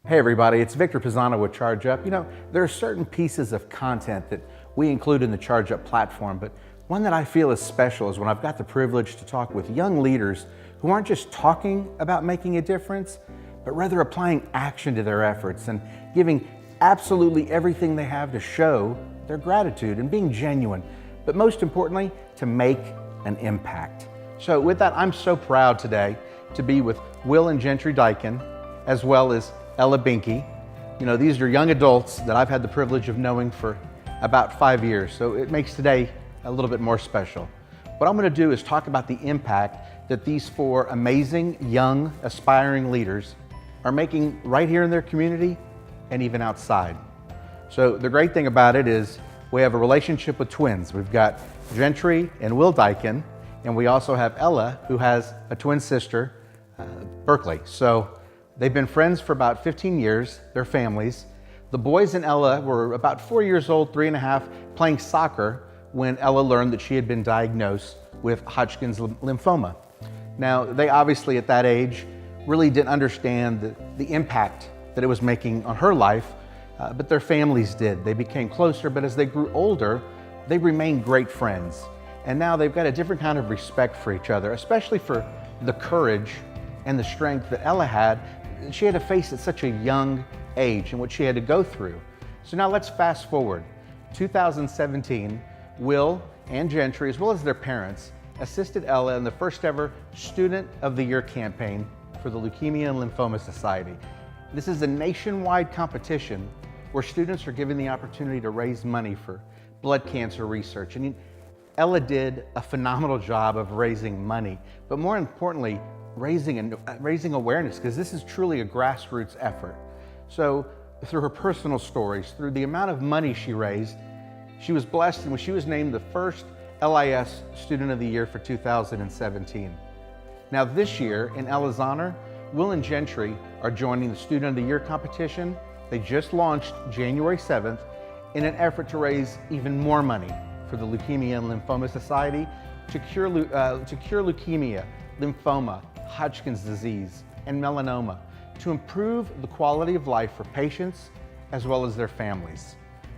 Hey everybody, it's Victor Pisano with Charge Up. There are certain pieces of content that we include in the Charge Up platform, but one that I feel is special is when I've got the privilege to talk with young leaders who aren't just talking about making a difference, but rather applying action to their efforts and giving absolutely everything they have to show their gratitude and being genuine, but most importantly, to make an impact. So with that, I'm so proud today to be with Will and Gentry Dikin, as well as Ella Binky. These are young adults that I've had the privilege of knowing for about 5 years, so it makes today a little bit more special. What I'm going to do is talk about the impact that these four amazing, young, aspiring leaders are making right here in their community and even outside. So the great thing about it is we have a relationship with twins. We've got Gentry and Will Dikin, and we also have Ella, who has a twin sister, Berkeley. So they've been friends for about 15 years, their families. The boys and Ella were about 4 years old, 3.5, playing soccer when Ella learned that she had been diagnosed with Hodgkin's lymphoma. Now, they obviously at that age really didn't understand the impact that it was making on her life, but their families did. They became closer, but as they grew older, they remained great friends. And now they've got a different kind of respect for each other, especially for the courage and the strength that Ella had. She had to face at such a young age and what she had to go through. So now let's fast forward. 2017, Will and Gentry, as well as their parents, assisted Ella in the first ever Student of the Year campaign for the Leukemia and Lymphoma Society. This is a nationwide competition where students are given the opportunity to raise money for blood cancer research. And Ella did a phenomenal job of raising money, but more importantly, raising awareness, because this is truly a grassroots effort. So through her personal stories, through the amount of money she raised, she was blessed, and when she was named the first LIS Student of the Year for 2017. Now this year, in Ella's honor, Will and Gentry are joining the Student of the Year competition. They just launched January 7th in an effort to raise even more money for the Leukemia and Lymphoma Society to cure leukemia, lymphoma, Hodgkin's disease, and melanoma, to improve the quality of life for patients as well as their families.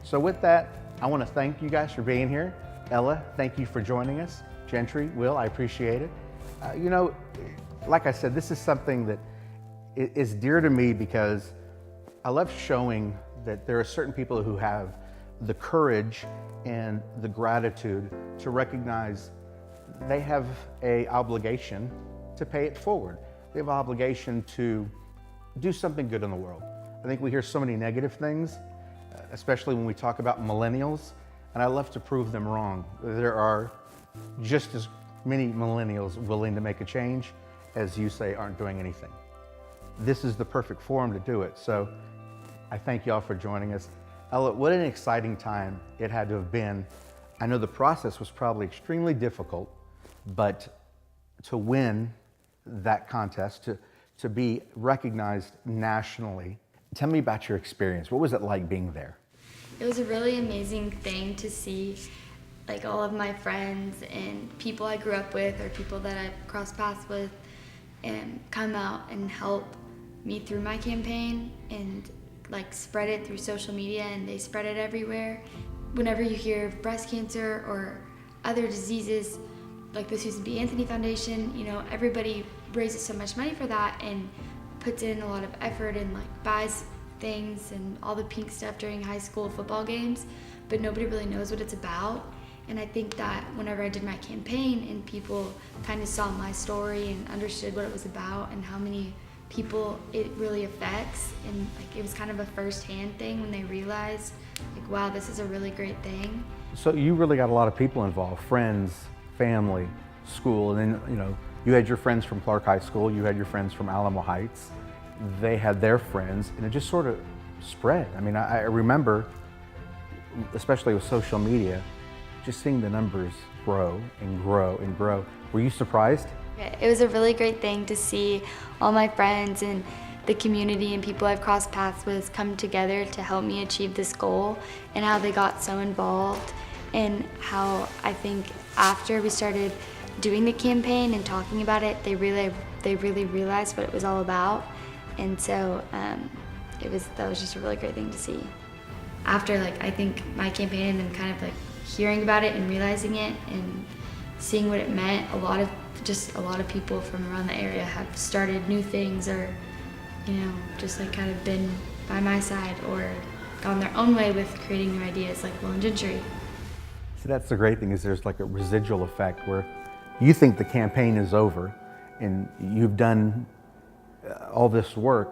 So with that, I want to thank you guys for being here. Ella, thank you for joining us. Gentry, Will, I appreciate it. Like I said, this is something that is dear to me because I love showing that there are certain people who have the courage and the gratitude to recognize they have an obligation to pay it forward. They have an obligation to do something good in the world. I think we hear so many negative things, especially when we talk about millennials, and I love to prove them wrong. There are just as many millennials willing to make a change as you say aren't doing anything. This is the perfect forum to do it, so I thank y'all for joining us. Ella, what an exciting time it had to have been. I know the process was probably extremely difficult, but to win that contest, to be recognized nationally. Tell me about your experience. What was it like being there? It was a really amazing thing to see all of my friends and people I grew up with or people that I've crossed paths with and come out and help me through my campaign and spread it through social media, and they spread it everywhere. Whenever you hear of breast cancer or other diseases, like the Susan B. Anthony Foundation, everybody raises so much money for that and puts in a lot of effort and buys things and all the pink stuff during high school football games, but nobody really knows what it's about. And I think that whenever I did my campaign and people kind of saw my story and understood what it was about and how many people it really affects, and it was kind of a first-hand thing when they realized, wow, this is a really great thing. So you really got a lot of people involved, friends, family, school, and then you had your friends from Clark High School, you had your friends from Alamo Heights, they had their friends, and it just sort of spread. I remember, especially with social media, just seeing the numbers grow and grow and grow. Were you surprised? It was a really great thing to see all my friends and the community and people I've crossed paths with come together to help me achieve this goal, and how they got so involved, and how I think after we started doing the campaign and talking about it, they really realized what it was all about. And so that was just a really great thing to see. After like I think my campaign and then kind of like hearing about it and realizing it and seeing what it meant, a lot of people from around the area have started new things or, you know, just like kind of been by my side or gone their own way with creating new ideas like Will and Gentry. So that's the great thing is there's like a residual effect where you think the campaign is over and you've done all this work,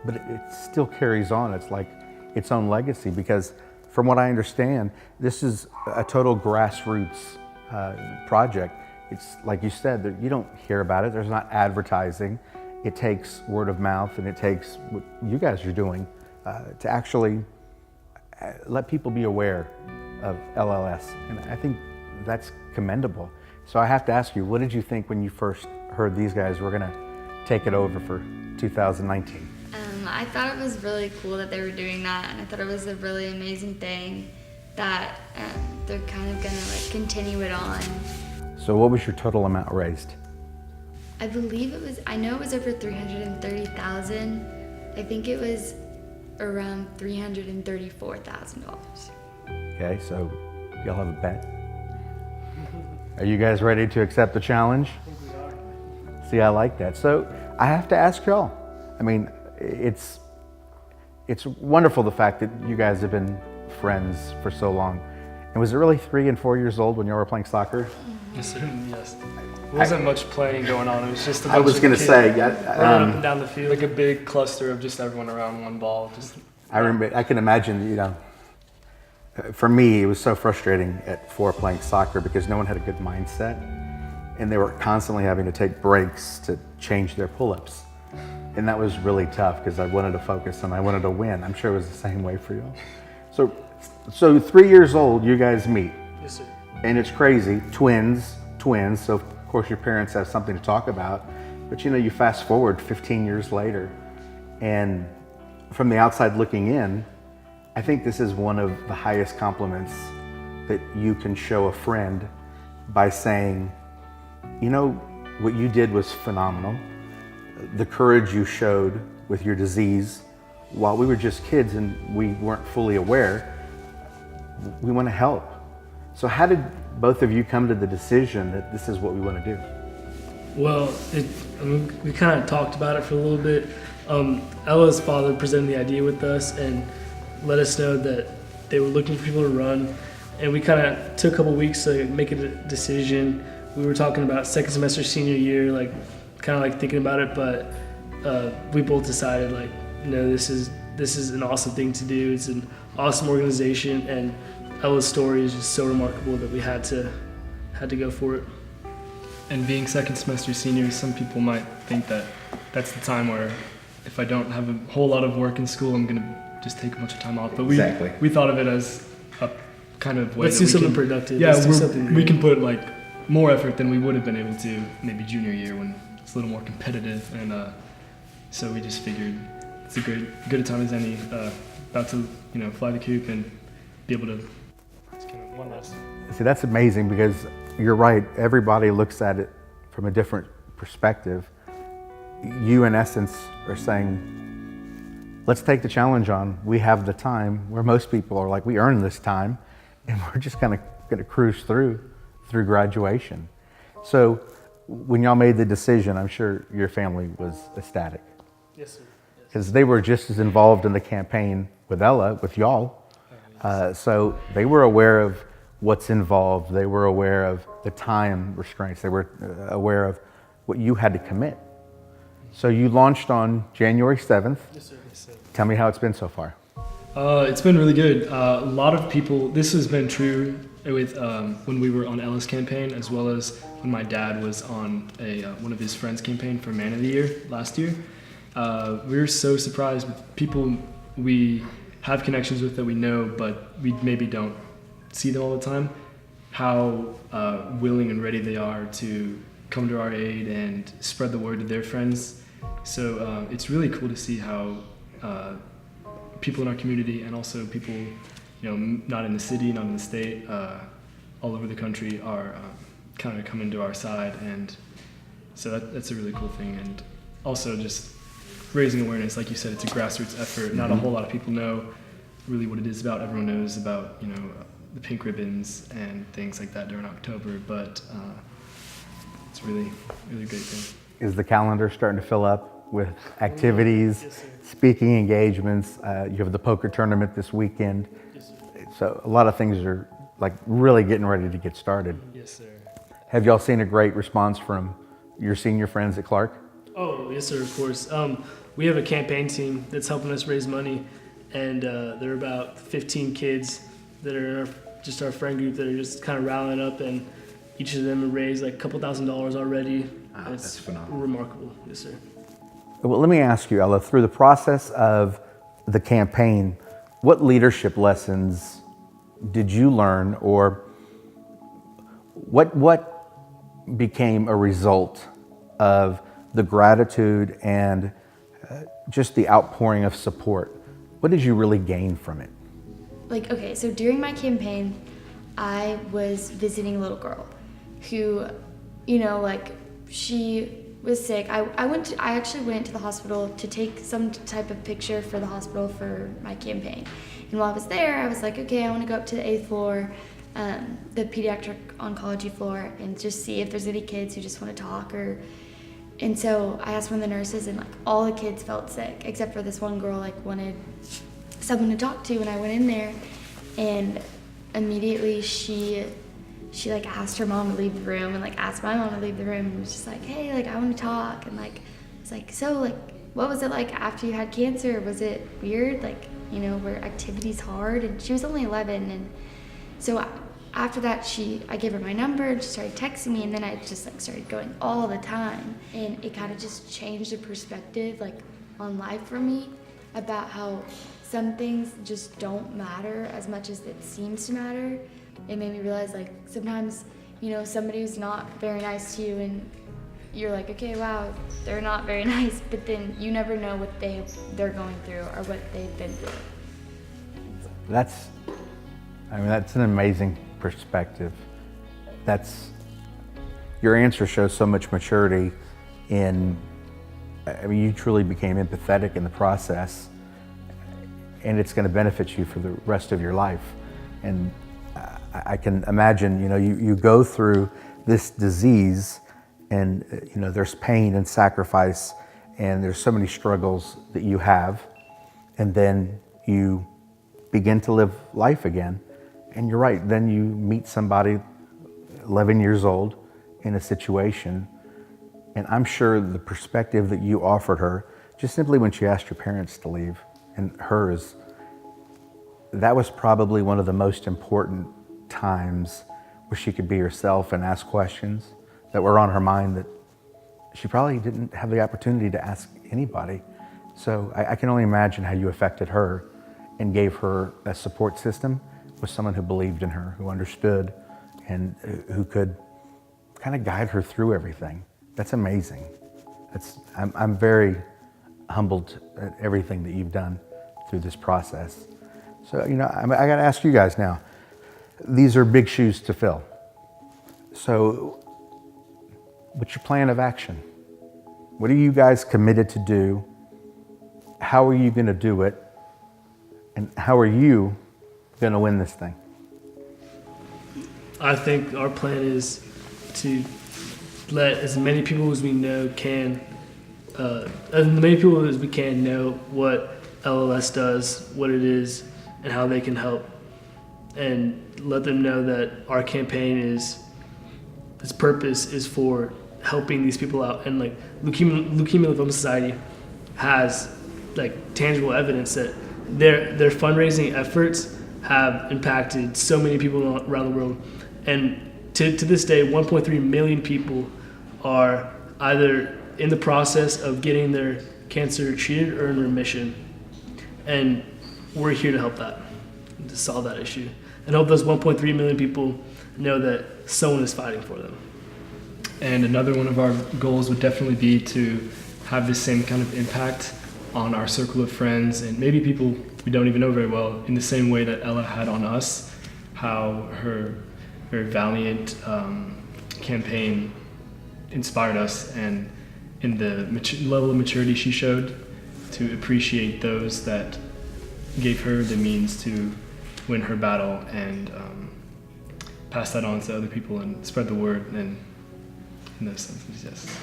but it still carries on. It's like its own legacy because from what I understand, this is a total grassroots project. It's like you said, you don't hear about it. There's not advertising. It takes word of mouth and it takes what you guys are doing to actually let people be aware of LLS. And I think that's commendable. So I have to ask you, what did you think when you first heard these guys were gonna take it over for 2019? I thought it was really cool that they were doing that, and I thought it was a really amazing thing that they're kind of gonna like continue it on. So what was your total amount raised? I believe I know it was over $330,000. I think it was around $334,000. Okay, so y'all have a bet? Are you guys ready to accept the challenge? I think we are. See, I like that. So I have to ask y'all. I mean, it's wonderful the fact that you guys have been friends for so long. And was it really 3 and 4 years old when you were playing soccer? Yes, sir. Yes. There wasn't much playing going on. It was just a bunch I was of going to kids say, running up and down the field, like a big cluster of just everyone around one ball. I remember. I can imagine. You know, for me, it was so frustrating at 4 playing soccer because no one had a good mindset, and they were constantly having to take breaks to change their pull-ups, and that was really tough because I wanted to focus and I wanted to win. I'm sure it was the same way for you. So 3 years old, you guys meet. Yes, sir. And it's crazy, twins. So of course your parents have something to talk about, but you know, you fast forward 15 years later, and from the outside looking in, I think this is one of the highest compliments that you can show a friend by saying, you know, what you did was phenomenal. The courage you showed with your disease, while we were just kids and we weren't fully aware, we want to help. So how did both of you come to the decision that this is what we want to do? Well, we kind of talked about it for a little bit. Ella's father presented the idea with us and let us know that they were looking for people to run. And we kind of took a couple weeks to make a decision. We were talking about second semester senior year, like kind of like thinking about it, but we both decided like, no, this is an awesome thing to do. It's an awesome organization, and Ella's story is just so remarkable that we had to go for it. And being second semester seniors, some people might think that that's the time where if I don't have a whole lot of work in school, I'm gonna just take a bunch of time off. But we thought of it as a kind of way. Let's do something productive. Yeah, we can put like more effort than we would have been able to maybe junior year when it's a little more competitive, and so we just figured it's a good a time as any. About to fly the coop and be able to. It's kind of one last. See, that's amazing because you're right. Everybody looks at it from a different perspective. You, in essence, are saying, let's take the challenge on. We have the time, where most people are like, we earned this time, and we're just kind of going to cruise through graduation. So when y'all made the decision, I'm sure your family was ecstatic. Yes, sir. Because they were just as involved in the campaign with Ella, with y'all. So they were aware of what's involved. They were aware of the time restraints. They were aware of what you had to commit. So you launched on January 7th. Yes, sir. Yes, sir. Tell me how it's been so far. It's been really good. A lot of people, this has been true with when we were on Ella's campaign, as well as when my dad was on one of his friends' campaign for Man of the Year last year. We were so surprised with people we have connections with that we know, but we maybe don't see them all the time, how willing and ready they are to come to our aid and spread the word to their friends. So it's really cool to see how people in our community and also people, not in the city, not in the state, all over the country are kind of coming to our side. And so that's a really cool thing. And also just raising awareness. Like you said, it's a grassroots effort. Not a whole lot of people know really what it is about. Everyone knows about, the pink ribbons and things like that during October, but it's really, really great thing. Is the calendar starting to fill up with activities, speaking engagements? You have the poker tournament this weekend. Yes, sir. So a lot of things are like really getting ready to get started. Yes, sir. Have y'all seen a great response from your senior friends at Clark? Oh, yes, sir, of course. We have a campaign team that's helping us raise money, and there are about 15 kids that are in our friend group that are just kind of rallying up, and each of them have raised like a couple $1,000s already. That's phenomenal. Remarkable. Yes, sir. Well, let me ask you, Ella, through the process of the campaign, what leadership lessons did you learn, or what became a result of the gratitude and just the outpouring of support? What did you really gain from it? Okay, so during my campaign, I was visiting a little girl who, she was sick. I actually went to the hospital to take some type of picture for the hospital for my campaign. And while I was there, I was like, okay, I want to go up to the 8th floor, the pediatric oncology floor, and just see if there's any kids who just want to talk. And so I asked one of the nurses, and all the kids felt sick except for this one girl wanted someone to talk to. And I went in there, and immediately she asked her mom to leave the room, and asked my mom to leave the room, and was just like, hey, I want to talk. And it's like, so what was it like after you had cancer? Was it weird? Were activities hard? And she was only 11, and so after that, I gave her my number, and she started texting me, and then I just started going all the time, and it kind of just changed the perspective on life for me, about how some things just don't matter as much as it seems to matter. It made me realize sometimes somebody who's not very nice to you, and you're like, okay, wow, they're not very nice, but then you never know what they're going through or what they've been through. That's an amazing perspective. Your answer shows so much maturity you truly became empathetic in the process, and it's going to benefit you for the rest of your life. And I can imagine, you go through this disease, and there's pain and sacrifice, and there's so many struggles that you have, and then you begin to live life again. And you're right, then you meet somebody 11 years old in a situation, and I'm sure the perspective that you offered her, just simply when she asked your parents to leave, and hers, that was probably one of the most important times where she could be herself and ask questions that were on her mind that she probably didn't have the opportunity to ask anybody. So I can only imagine how you affected her and gave her a support system with someone who believed in her, who understood, and who could kind of guide her through everything. That's amazing. I'm very humbled at everything that you've done through this process. So, I got to ask you guys now, these are big shoes to fill. So, what's your plan of action? What are you guys committed to do? How are you going to do it? And how are you going to win this thing? I think our plan is to let as many people as we know know what LLS does, what it is, and how they can help, and let them know that our campaign its purpose is for helping these people out. And Leukemia Lymphoma Society has tangible evidence that their fundraising efforts have impacted so many people around the world. And to this day, 1.3 million people are either in the process of getting their cancer treated or in remission. And we're here to help that, to solve that issue, and help those 1.3 million people know that someone is fighting for them. And another one of our goals would definitely be to have the same kind of impact on our circle of friends and maybe people we don't even know very well, in the same way that Ella had on us, how her very valiant campaign inspired us, and in the level of maturity she showed to appreciate those that gave her the means to win her battle and pass that on to other people and spread the word, and in those senses, yes.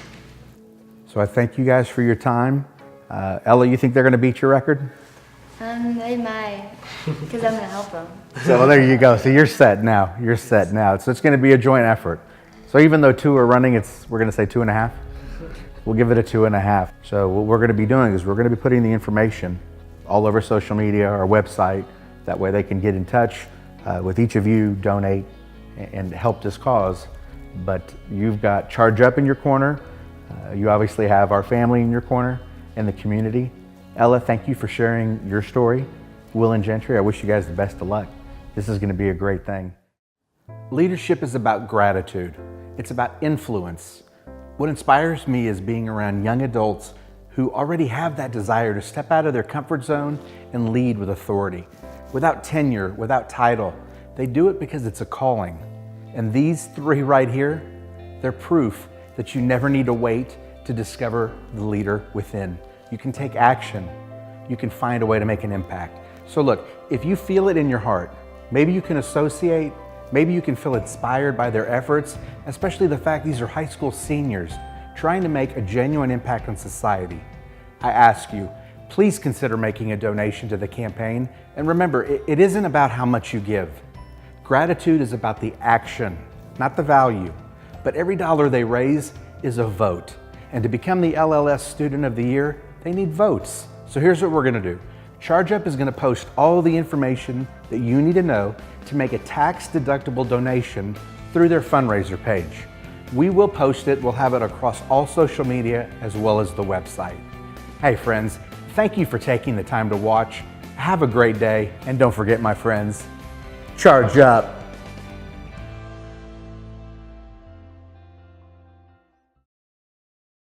So I thank you guys for your time. Ella, you think they're going to beat your record? They might, because I'm going to help them. So there you go. So you're set now. You're set now. So it's going to be a joint effort. So even though 2 are running, we're going to say 2.5. We'll give it a 2.5. So what we're going to be doing is we're going to be putting the information all over social media, our website. That way they can get in touch with each of you, donate, and help this cause. But you've got Charge Up in your corner. You obviously have our family in your corner and the community. Ella, thank you for sharing your story. Will and Gentry, I wish you guys the best of luck. This is going to be a great thing. Leadership is about gratitude. It's about influence. What inspires me is being around young adults who already have that desire to step out of their comfort zone and lead with authority. Without tenure, without title. They do it because it's a calling. And these 3 right here, they're proof that you never need to wait to discover the leader within. You can take action. You can find a way to make an impact. So look, if you feel it in your heart, maybe you can associate, maybe you can feel inspired by their efforts, especially the fact these are high school seniors trying to make a genuine impact on society. I ask you, please consider making a donation to the campaign. And remember, it isn't about how much you give. Gratitude is about the action, not the value. But every dollar they raise is a vote. And to become the LLS Student of the Year, they need votes. So here's what we're gonna do. Charge Up is gonna post all the information that you need to know to make a tax-deductible donation through their fundraiser page. We will post it, we'll have it across all social media as well as the website. Hey friends, thank you for taking the time to watch. Have a great day, and don't forget, my friends, charge up.